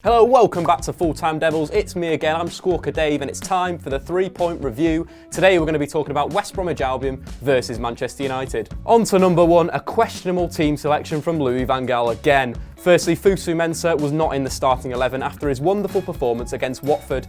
Hello, welcome back to Full Time Devils. It's me again, I'm Squawka Dave, and it's time for the 3-point review. Today we're going to be talking about West Bromwich Albion versus Manchester United. On to number one, a questionable team selection from Louis van Gaal again. Firstly, Fusu Mensah was not in the starting 11 after his wonderful performance against Watford,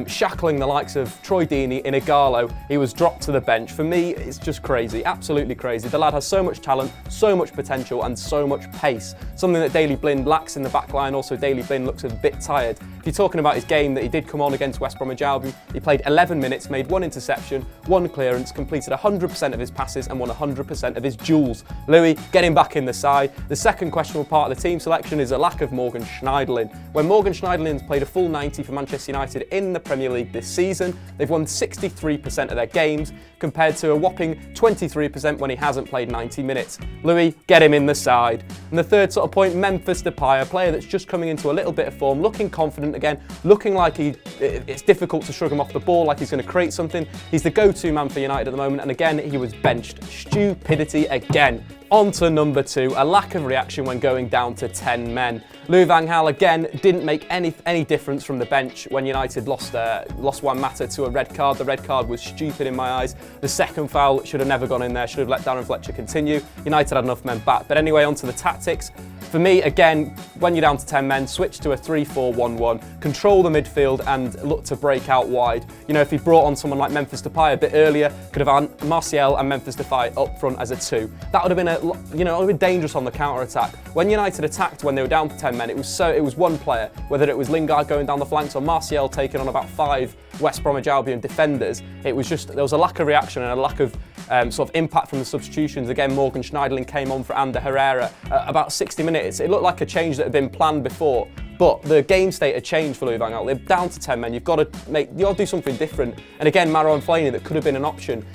shackling the likes of Troy Deeney in Igalo. He was dropped to the bench. For me, it's just crazy, absolutely crazy. The lad has so much talent, so much potential and so much pace, something that Daley Blind lacks in the back line. Also, Daley Blind looks a bit tired. If you're talking about his game that he did come on against West Bromwich Albion, he played 11 minutes, made one interception, one clearance, completed 100% of his passes and won 100% of his duels. Louis, get him back in the side. The second questionable part of the team selection is a lack of Morgan Schneiderlin. When Morgan Schneiderlin's played a full 90 for Manchester United in the Premier League this season, they've won 63% of their games, compared to a whopping 23% when he hasn't played 90 minutes. Louis, get him in the side. And the third sort of point, Memphis Depay, a player that's just coming into a little bit of form, looking confident again, looking like it's difficult to shrug him off the ball, like he's going to create something. He's the go-to man for United at the moment, and again, he was benched. Stupidity again. On to number two, a lack of reaction when going down to 10 men. Louis van Gaal again didn't make any difference from the bench when United lost Juan Mata to a red card. The red card was stupid in my eyes. The second foul should have never gone in there, should have let Darren Fletcher continue. United had enough men back. But anyway, on to the tactics. For me, again, when you're down to 10 men, switch to a 3-4-1-1, control the midfield and look to break out wide. You know, if he brought on someone like Memphis Depay a bit earlier, could have had Martial and Memphis Depay up front as a 2. That would have been it would have been dangerous on the counter-attack. When United attacked when they were down to 10 men, it was one player, whether it was Lingard going down the flanks or Martial taking on about 5 West Bromwich Albion defenders. It was just, there was a lack of reaction and a lack of sort of impact from the substitutions. Again, Morgan Schneiderlin came on for Ander Herrera about 60 minutes. It looked like a change that had been planned before. But the game state had changed for Louis van Gaal. They're down to 10 men. You've got to do something different. And again, Marouane Fellaini, that could have been an option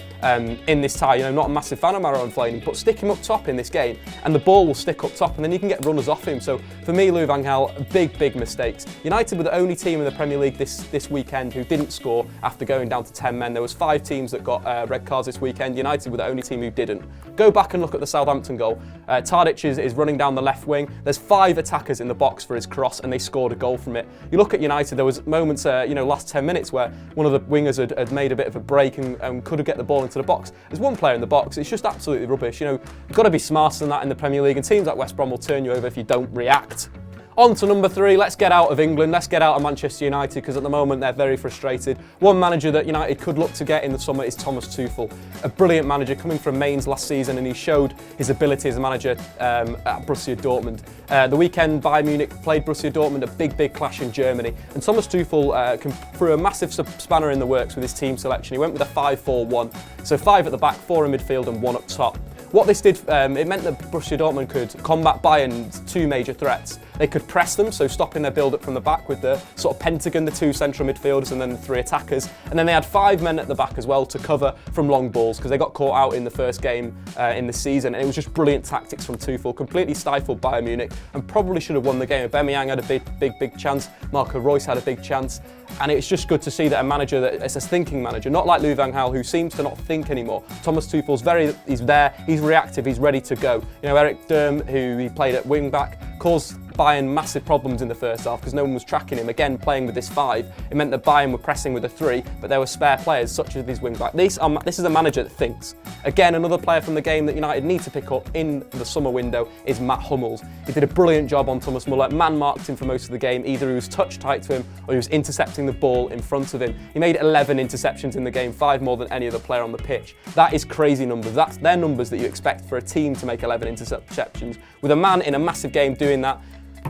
in this tie. You know, not a massive fan of Marouane Fellaini, but stick him up top in this game, and the ball will stick up top, and then you can get runners off him. So for me, Louis van Gaal, big mistakes. United were the only team in the Premier League this weekend who didn't score after going down to 10 men. There was 5 teams that got red cards this weekend. United were the only team who didn't. Go back and look at the Southampton goal. Tadic is running down the left wing. There's 5 attackers in the box for his cross, and they scored a goal from it. You look at United, there was moments, last 10 minutes where one of the wingers had made a bit of a break and could have get the ball into the box. There's one player in the box. It's just absolutely rubbish. You know, you've got to be smarter than that in the Premier League, and teams like West Brom will turn you over if you don't react. On to number 3, let's get out of England, let's get out of Manchester United, because at the moment they're very frustrated. One manager that United could look to get in the summer is Thomas Tuchel. A brilliant manager coming from Mainz last season, and he showed his ability as a manager at Borussia Dortmund. The weekend, Bayern Munich played Borussia Dortmund, a big clash in Germany, and Thomas Tuchel threw a massive spanner in the works with his team selection. He went with a 5-4-1, so 5 at the back, 4 in midfield and 1 up top. What this did, it meant that Borussia Dortmund could combat Bayern's 2 major threats. They could press them, so stopping their build-up from the back with the sort of pentagon, the 2 central midfielders and then the 3 attackers. And then they had 5 men at the back as well to cover from long balls, because they got caught out in the first game in the season. And it was just brilliant tactics from Tuchel, completely stifled Bayern Munich and probably should have won the game. Aubameyang had a big chance, Marco Reus had a big chance. And it's just good to see that a manager it's a thinking manager, not like Louis van Gaal, who seems to not think anymore. Thomas Tuchel's he's there, he's reactive, he's ready to go. You know, Eric Durm, who he played at wing back, caused Bayern massive problems in the first half because no one was tracking him. Again, playing with this 5, it meant that Bayern were pressing with a 3, but there were spare players such as these wing back. This is a manager that thinks. Again, another player from the game that United need to pick up in the summer window is Matt Hummels. He did a brilliant job on Thomas Muller, man-marked him for most of the game. Either he was touch tight to him or he was intercepting the ball in front of him. He made 11 interceptions in the game, 5 more than any other player on the pitch. That is crazy numbers. They're numbers that you expect for a team to make 11 interceptions. With a man in a massive game doing that,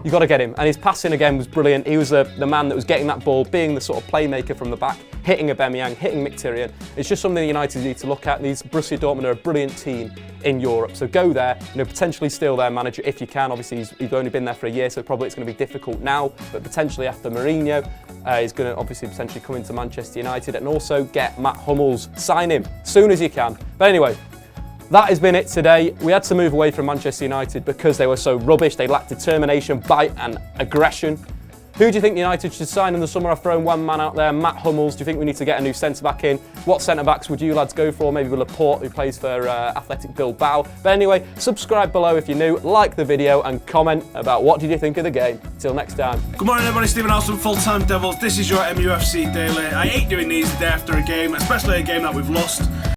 you got to get him. And his passing again was brilliant. He was the man that was getting that ball, being the sort of playmaker from the back, hitting Aubameyang, hitting Mkhitaryan. It's just something United need to look at. These Borussia Dortmund are a brilliant team in Europe, so go there. Potentially steal their manager if you can. Obviously, he's only been there for a year, so probably it's going to be difficult now. But potentially after Mourinho, he's going to obviously potentially come into Manchester United, and also get Matt Hummels. Sign him as soon as you can. But anyway, that has been it today. We had to move away from Manchester United because they were so rubbish. They lacked determination, bite and aggression. Who do you think United should sign in the summer? I've thrown one man out there, Matt Hummels. Do you think we need to get a new centre-back in? What centre-backs would you lads go for? Maybe with Laporte, who plays for Athletic Bilbao. But anyway, subscribe below if you're new, like the video, and comment about what did you think of the game. Till next time. Good morning everybody, Stephen House from Full Time Devils. This is your MUFC Daily. I hate doing these the day after a game, especially a game that we've lost.